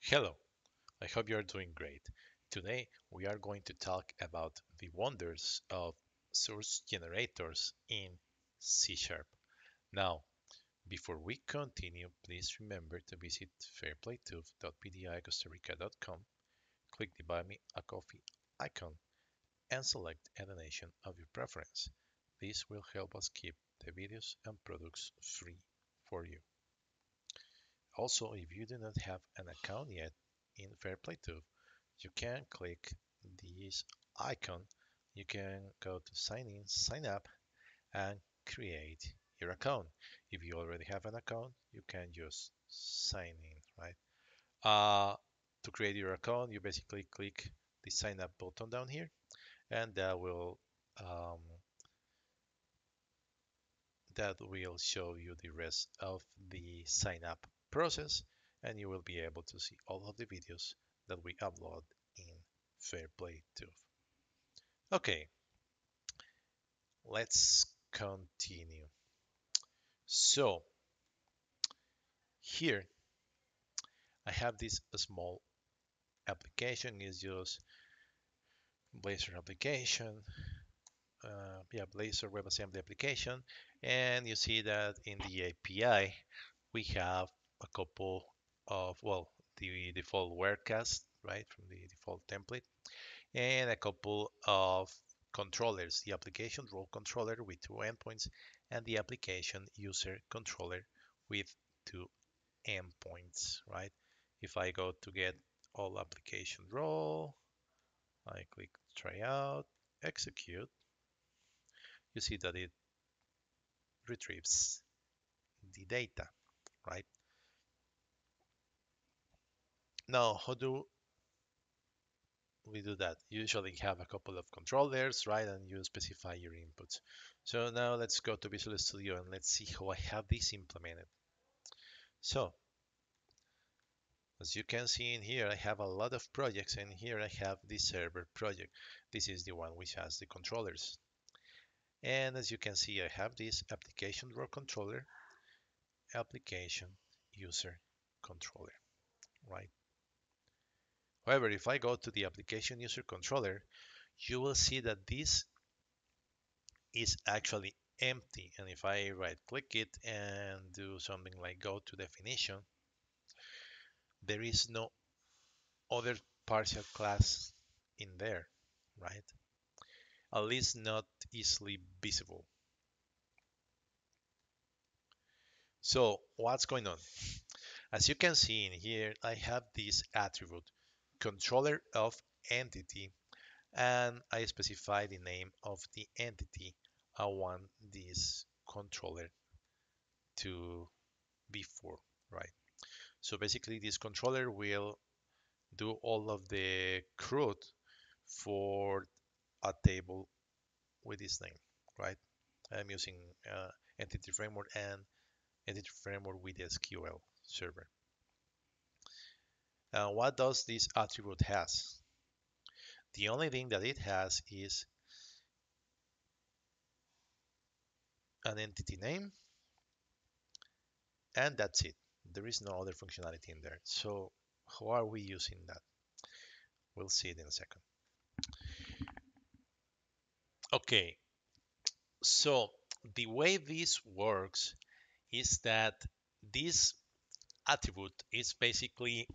Hello, I hope you are doing great. Today we are going to talk about the wonders of source generators in C Sharp. Now, before we continue, please remember to visit fairplaytube.pdicostarica.com, click the Buy Me a Coffee icon, and select a donation of your preference. This will help us keep the videos and products free for you. Also, if you do not have an account yet in FairPlayTube, you can click this icon. You can go to sign in, sign up, and create your account. If you already have an account, you can just sign in, right? To create your account, you basically click the sign up button down here, and um, that will show you the rest of the sign up process, and you will be able to see all of the videos that we upload in FairPlay 2. Okay, let's continue. So here I have this small application. Is just Blazor application, Blazor WebAssembly application, and you see that in the API we have a couple of the default WordCast, right, from the default template, and a couple of controllers, the application role controller with two endpoints and the application user controller with two endpoints, right? If I go to get all application role, I click try out, execute, you see that it retrieves the data, right? Now, how do we do that? You usually have a couple of controllers, right? And you specify your inputs. So now let's go to Visual Studio and let's see how I have this implemented. So as you can see in here, I have a lot of projects, and here I have the server project. This is the one which has the controllers. And as you can see, I have this application role controller, application user controller, right? However, if I go to the application user controller, you will see that this is actually empty. And if I right click it and do something like go to definition, there is no other partial class in there, right? At least not easily visible. So what's going on? As you can see in here, I have this attribute, controller of entity, and I specify the name of the entity I want this controller to be for, right? So basically this controller will do all of the CRUD for a table with this name, right? I'm using Entity Framework and Entity Framework with SQL Server. What does this attribute has? The only thing that it has is an entity name, and that's it. There is no other functionality in there. So how are we using that? We'll see it in a second. Okay, so the way this works is that this attribute is basically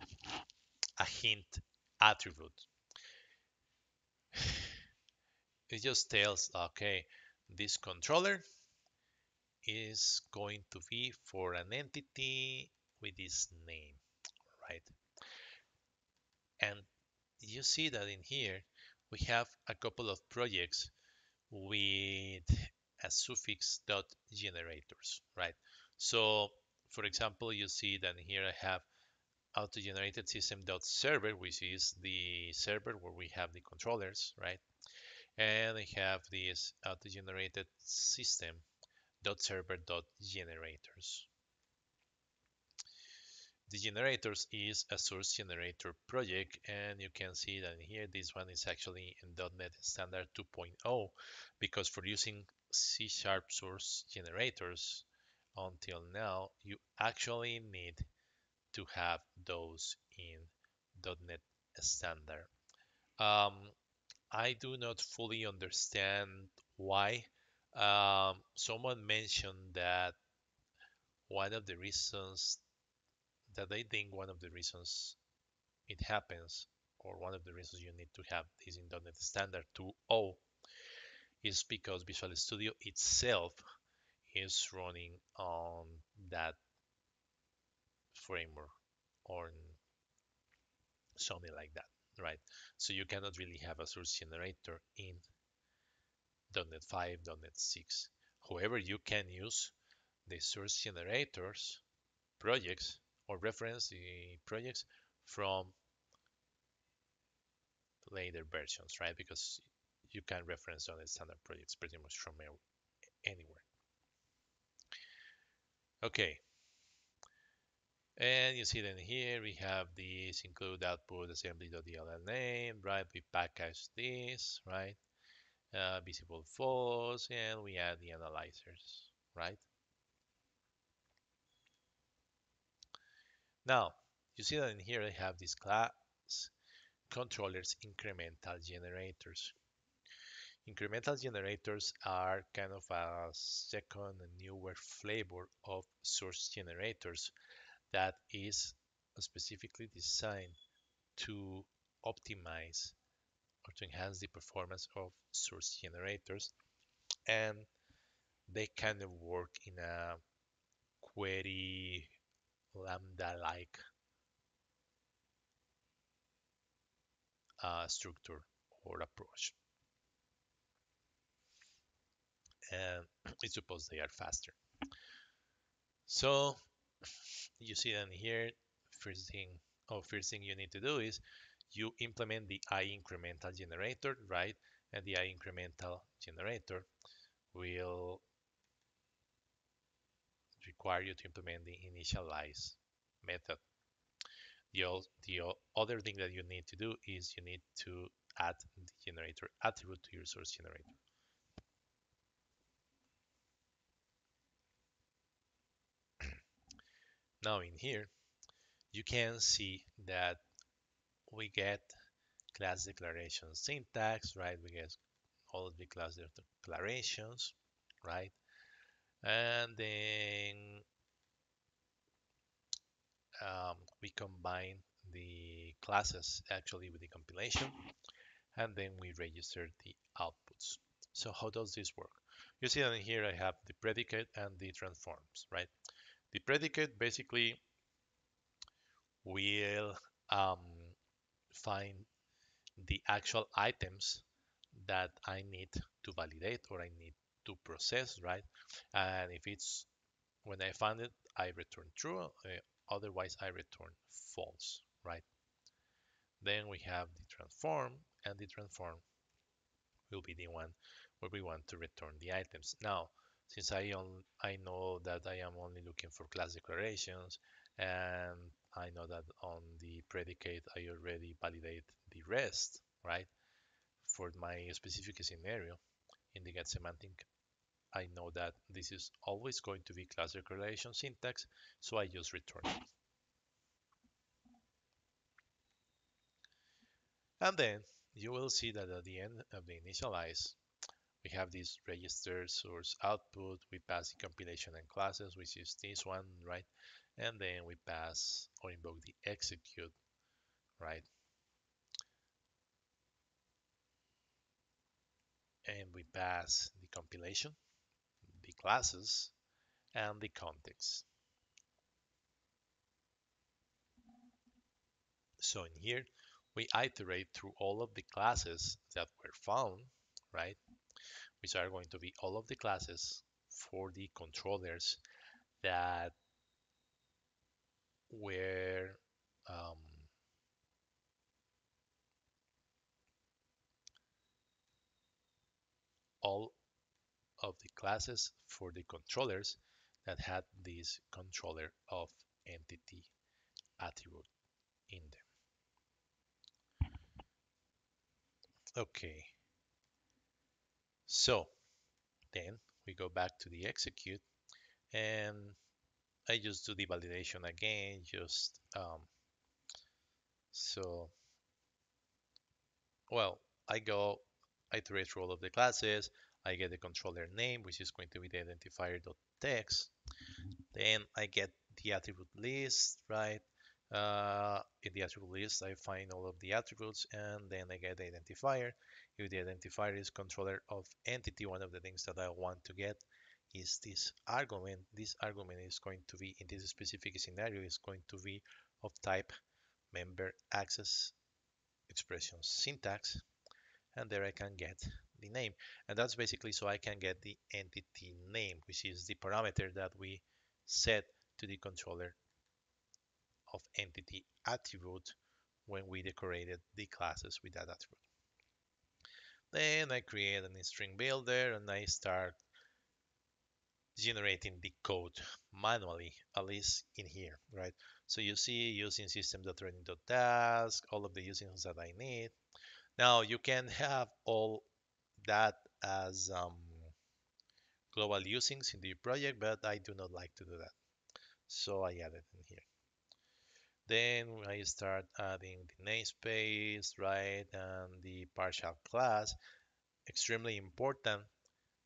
a hint attribute. It just tells, okay, this controller is going to be for an entity with this name, right? And you see that in here, we have a couple of projects with a suffix dot generators, right? So for example, you see that here I have auto-generated system dot server, which is the server where we have the controllers, right? And I have this auto-generated system dot server dot generators. The generators is a source generator project, and you can see that here this one is actually in .NET Standard 2.0, because for using C# source generators until now, you actually need to have those in .NET Standard. Um, I do not fully understand why. Someone mentioned that one of the reasons that I think one of the reasons it happens, or one of the reasons you need to have this in .NET Standard 2.0 is because Visual Studio itself is running on that framework or something like that, right? So you cannot really have a source generator in .NET 5, .NET 6. However, you can use the source generators projects or reference the projects from later versions, right? Because you can reference .NET Standard projects pretty much from anywhere. Okay, and you see then here we have this include output assembly.dll name, right? We package this, right? Visible false, and we add the analyzers, right? Now, you see that in here I have this class controllers incremental generators. Incremental generators are kind of a second and newer flavor of source generators that is specifically designed to optimize or to enhance the performance of source generators, and they kind of work in a query lambda like structure or approach, and it's supposed they are faster. So you see them here. First thing you need to do is you implement the incremental generator, right? And the incremental generator will require you to implement the initialize method. The other thing that you need to do is you need to add the generator attribute to your source generator. Now in here, you can see that we get class declaration syntax, right? We get all of the class declarations, right? And then we combine the classes actually with the compilation, and then we register the outputs. So how does this work? You see that in here I have the predicate and the transforms, right? The predicate basically will um, find the actual items that I need to validate or I need to process, right? And if it's when I find it, I return true, otherwise I return false, right? Then we have the transform, and the transform will be the one where we want to return the items. Now, since I know that I am only looking for class declarations, and I know that on the predicate I already validate the rest, right? For my specific scenario in the get semantic, I know that this is always going to be class declaration syntax, so I just return it. And then you will see that at the end of the initialize, we have this register source output. We pass the compilation and classes, which is this one, right? And then we pass or invoke the execute, right? And we pass the compilation, the classes, and the context. So in here, we iterate through all of the classes that were found, right? Which are going to be all of the classes for the controllers that were um, all of the classes for the controllers that had this controller of entity attribute in them. Okay, so then we go back to the execute, and I just do the validation again, just So, well, I go, I iterate through all of the classes. I get the controller name, which is going to be the identifier.text. Then I get the attribute list, right? In the attribute list, I find all of the attributes, and then I get the identifier. If the identifier is controller of entity, one of the things that I want to get is this argument. This argument is going to be, in this specific scenario, is going to be of type member access expression syntax, and there I can get the name. And that's basically so I can get the entity name, which is the parameter that we set to the controller of entity attribute when we decorated the classes with that attribute. Then I create a string builder and I start generating the code manually, at least in here, right? So you see using system.training.task, all of the usings that I need. Now you can have all that as global usings in the project, but I do not like to do that. So I add it in here. Then I start adding the namespace, right, and the partial class. Extremely important,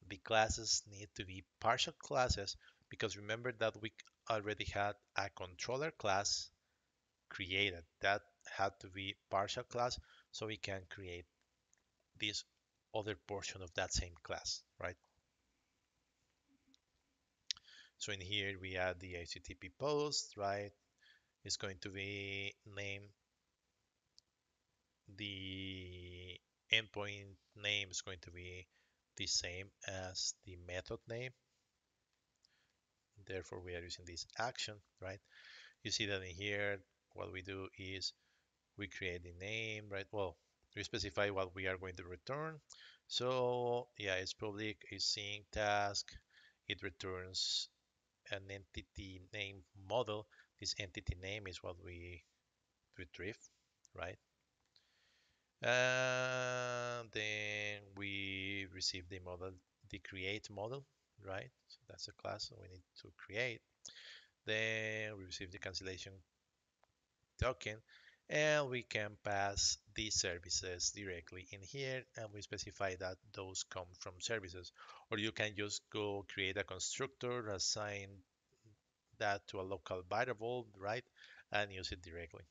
the classes need to be partial classes because remember that we already had a controller class created. That had to be partial class so we can create this other portion of that same class, right? So in here we add the HTTP post, right? It's going to be named, the endpoint name is going to be the same as the method name. Therefore, we are using this action, right? You see that in here, what we do is we create the name, right? Well, we specify what we are going to return. So yeah, it's public, it's sync task. It returns an entity name model. This entity name is what we retrieve, right? And then we receive the model, the create model, right? So that's a class that we need to create. Then we receive the cancellation token, and we can pass the services directly in here, and we specify that those come from services. Or you can just go create a constructor, assign that to a local variable, right, and use it directly.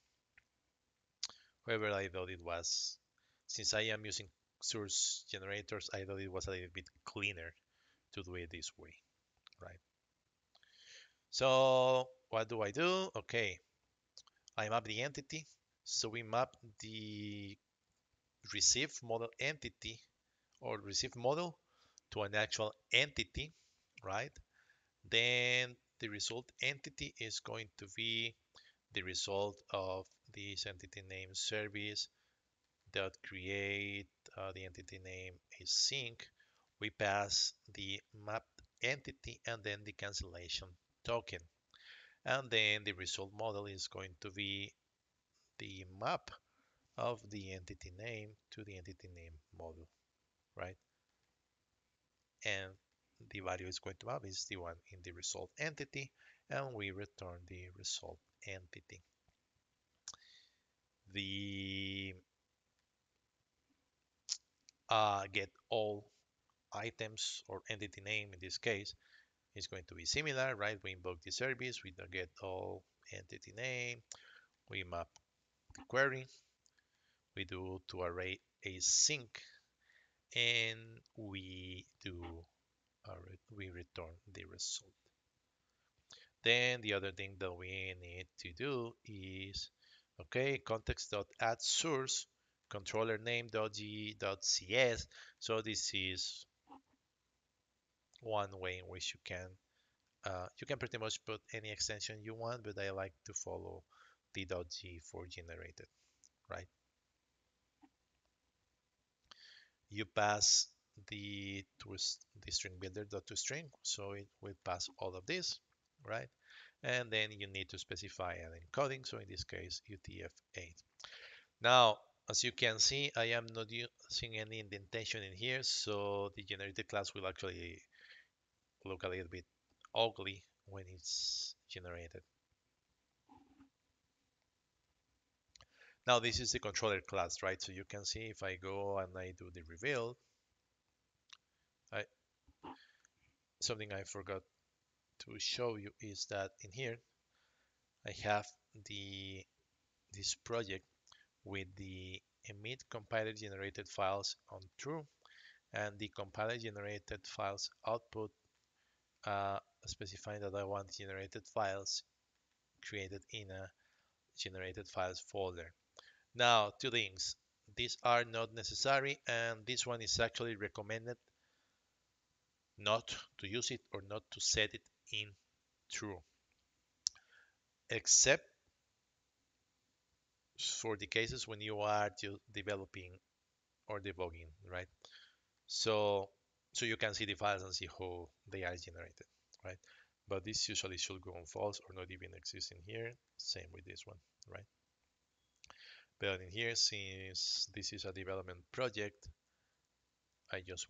However, I thought it was, since I am using source generators, I thought it was a little bit cleaner to do it this way, right? So what do I do? Okay, I map the entity. So we map the receive model entity or receive model to an actual entity, right? Then the result entity is going to be the result of this entity name service dot create, the entity name is sync. We pass the mapped entity and then the cancellation token. And then the result model is going to be the map of the entity name to the entity name model, right? And the value is going to map is the one in the result entity, and we return the result entity. The get all items or entity name in this case is going to be similar, right? We invoke the service, we get all entity name, we map the query, we do to array async, and we return the result. Then the other thing that we need to do is, okay, context.add source controller name.g.cs. So this is one way in which you can pretty much put any extension you want, but I like to follow the .g for generated, right? You pass the string builder .toString, so it will pass all of this, right? And then you need to specify an encoding, so in this case UTF-8. Now, as you can see, I am not using any indentation in here, so the generated class will actually look a little bit ugly when it's generated. Now this is the controller class, right? So you can see if I go and I do the reveal, I, something I forgot to show you is that in here I have the this project with the emit compiler generated files on true and the compiler generated files output specifying that I want generated files created in a generated files folder. Now, two things. These are not necessary, and this one is actually recommended not to use it or not to set it in true, except for the cases when you are developing or debugging, right? So, so you can see the files and see how they are generated, right? But this usually should go on false or not even exist in here. Same with this one, right? But in here, since this is a development project, I just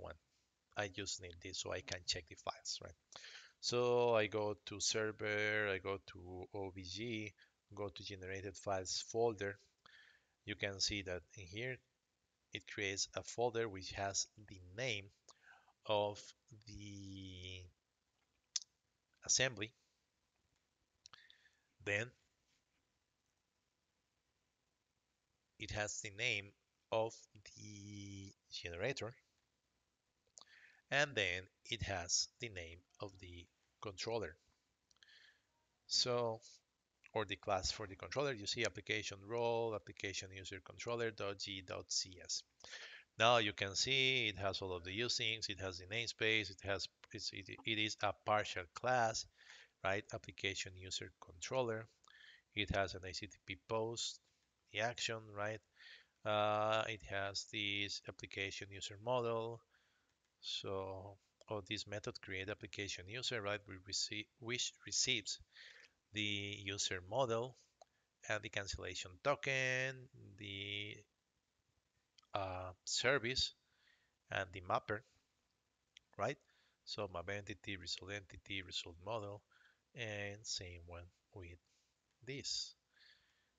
need this so I can check the files, right? So I go to server, I go to OBJ, go to generated files folder. You can see that in here it creates a folder which has the name of the assembly. Then it has the name of the generator, and then it has the name of the controller. So, or the class for the controller, you see application role, application user controller.g.cs. Now you can see it has all of the usings, it has the namespace, it is a partial class, right? Application user controller. It has an HTTP post, the action, right? It has this application user model. So, this method create application user, right? Which receives the user model and the cancellation token, the service, and the mapper, right? So map entity, result model, and same one with this.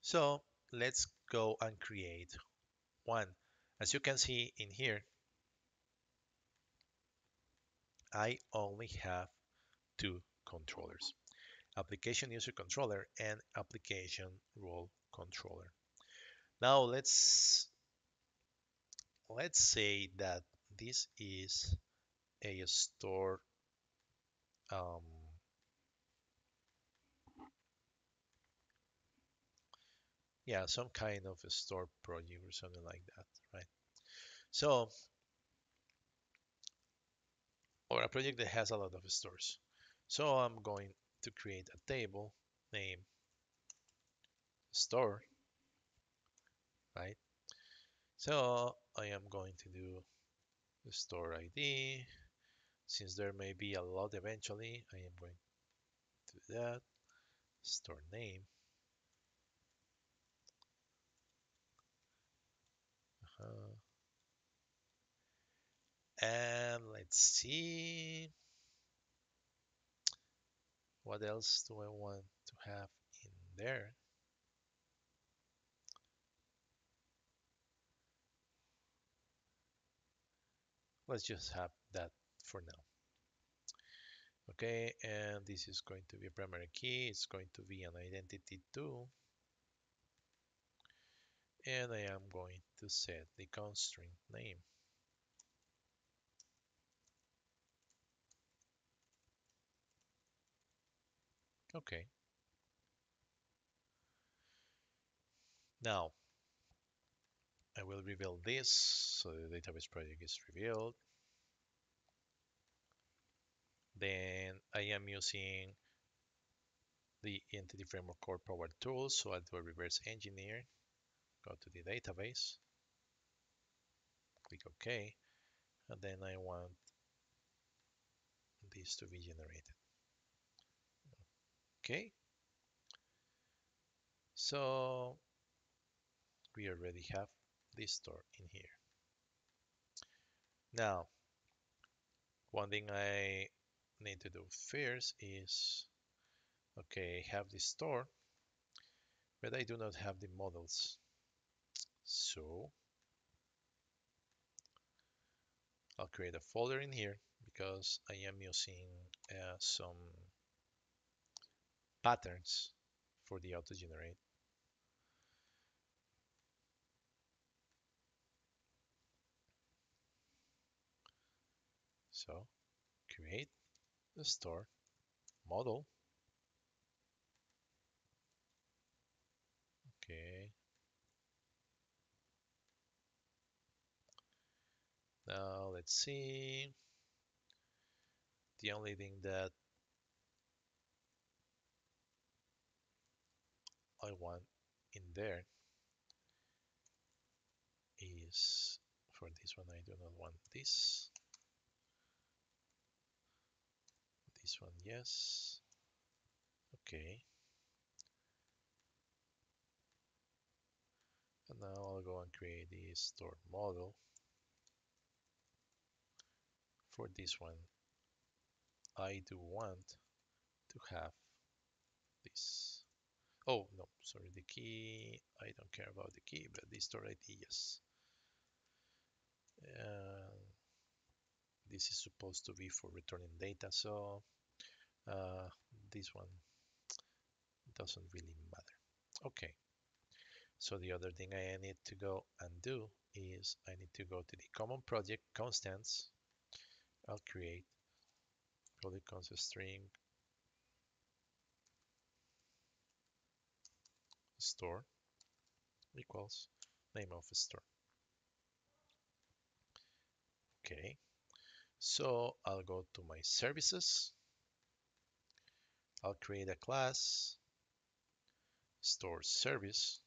So let's go and create one. As you can see in here, I only have two controllers, application user controller and application role controller. Now let's say that this is a store, um, yeah, some kind of a store project or something like that, right? So, or a project that has a lot of stores. So I'm going to create a table name store, right? So I am going to do the store ID. Since there may be a lot eventually, I am going to do that. Store name. Uh, and let's see, what else do I want to have in there? Let's just have that for now. Okay, and this is going to be a primary key. It's going to be an identity too. And I am going to set the constraint name. Okay, now I will reveal this, so the database project is revealed. Then I am using the Entity Framework Core Power Tools, so I'll do a reverse engineer, go to the database, click OK, and then I want this to be generated. Okay, so we already have this store in here. Now, one thing I need to do first is, okay, I have this store, but I do not have the models. So I'll create a folder in here because I am using some patterns for the auto-generate. So create the store model. Okay. Now let's see. The only thing that I want in there is for this one, I do not want this. This one, yes. Okay. And now I'll go and create the store model. For this one, I do want to have this. Oh, no, sorry, the key. I don't care about the key, but the store ID, yes. And this is supposed to be for returning data, so uh, this one doesn't really matter. Okay, so the other thing I need to go and do is I need to go to the common project constants. I'll create public constant string store equals name of a store. Okay, so I'll go to my services. I'll create a class store service.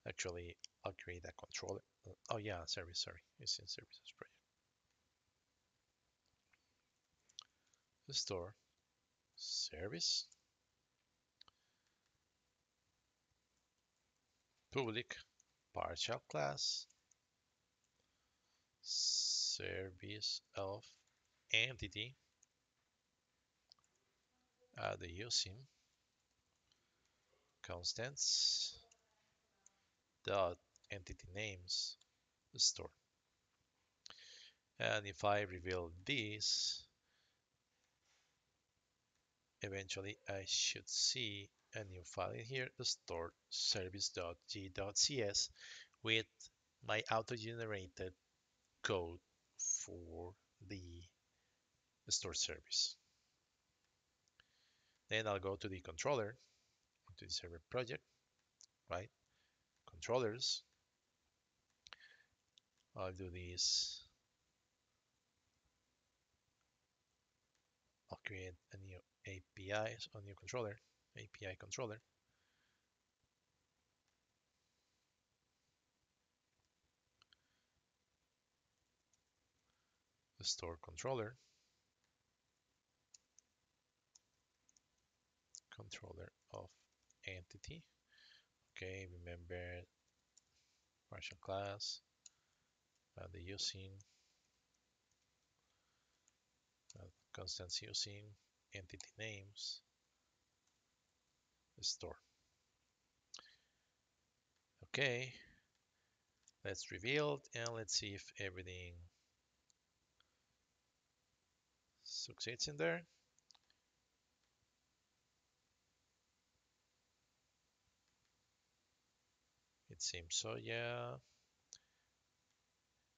Actually, I'll create a controller. Oh yeah, service, sorry, it's in services project. Store service public partial class service of entity the using constants dot entity names store. And if I reveal this, eventually I should see a new file in here, the store service.g.cs with my auto-generated code for the store service. Then I'll go to the controller, to the server project, right? Controllers. I'll do this. I'll create a new API, a new controller, API controller. The store controller, controller of entity. Okay, remember partial class, the using, constants using, entity names, store. Okay, let's reveal and let's see if everything succeeds in there. It seems so, yeah.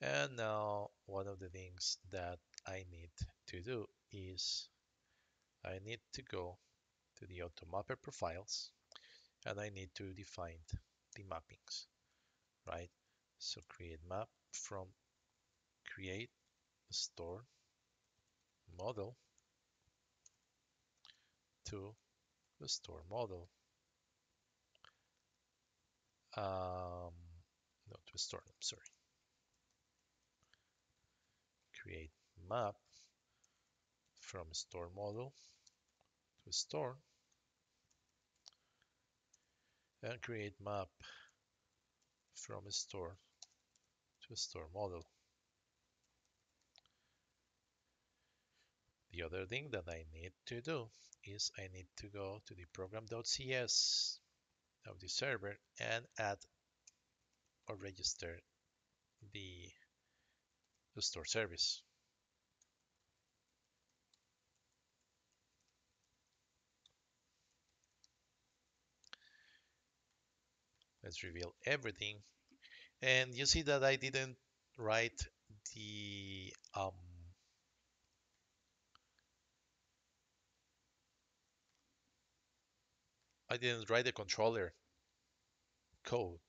And now one of the things that I need to do is I need to go to the AutoMapper profiles and I need to define the mappings, right? So create map from create store model to the store model. Not to store, I'm sorry. Create map from store model to store and create map from store to store model. The other thing that I need to do is I need to go to the program.cs of the server and add or register the store service. Let's reveal everything. And you see that I didn't write the I didn't write the controller code,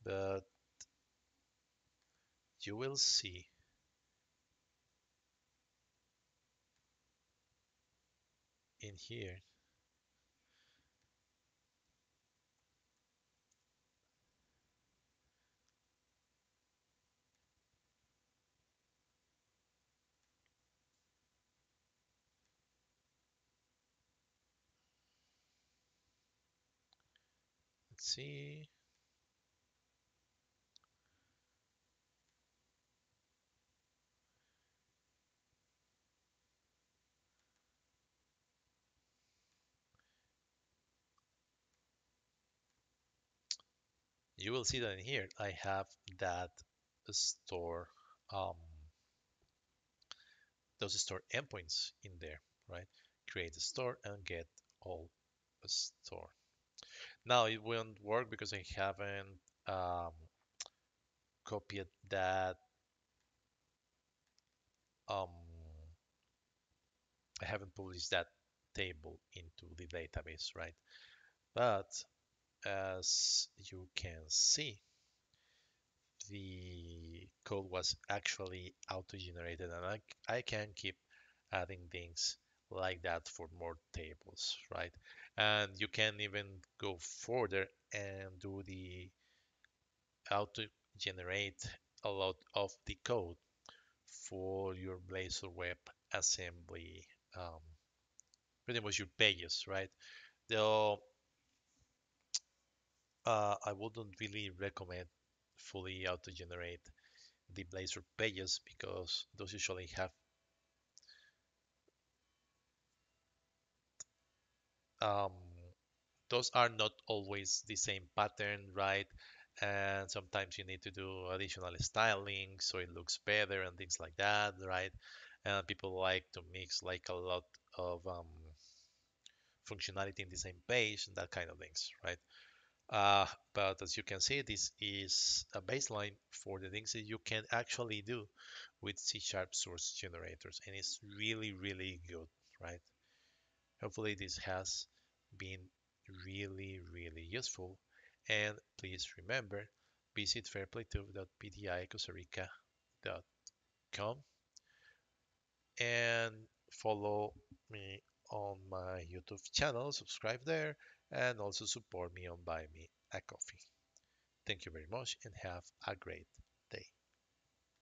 but you will see in here. Let's see. You will see that in here I have that store, um, those store endpoints in there, right? Create a store and get all a store. Now it won't work because I haven't um, copied that. Um, I haven't published that table into the database, right? But as you can see, the code was actually auto-generated, and I can keep adding things like that for more tables, right? And you can even go further and do the auto-generate a lot of the code for your Blazor WebAssembly, um, pretty much your pages, right? Though I wouldn't really recommend fully auto-generate the Blazor pages because those usually have um, those are not always the same pattern, right? And sometimes you need to do additional styling so it looks better and things like that, right? And people like to mix like a lot of functionality in the same page and that kind of things, right? But as you can see, this is a baseline for the things that you can actually do with C# source generators, and it's really, really good, right? Hopefully this has been really, really useful. And please remember, visit fairplaytube.pdicosarica.com and follow me on my YouTube channel, subscribe there, and also support me on Buy Me a Coffee. Thank you very much and have a great day.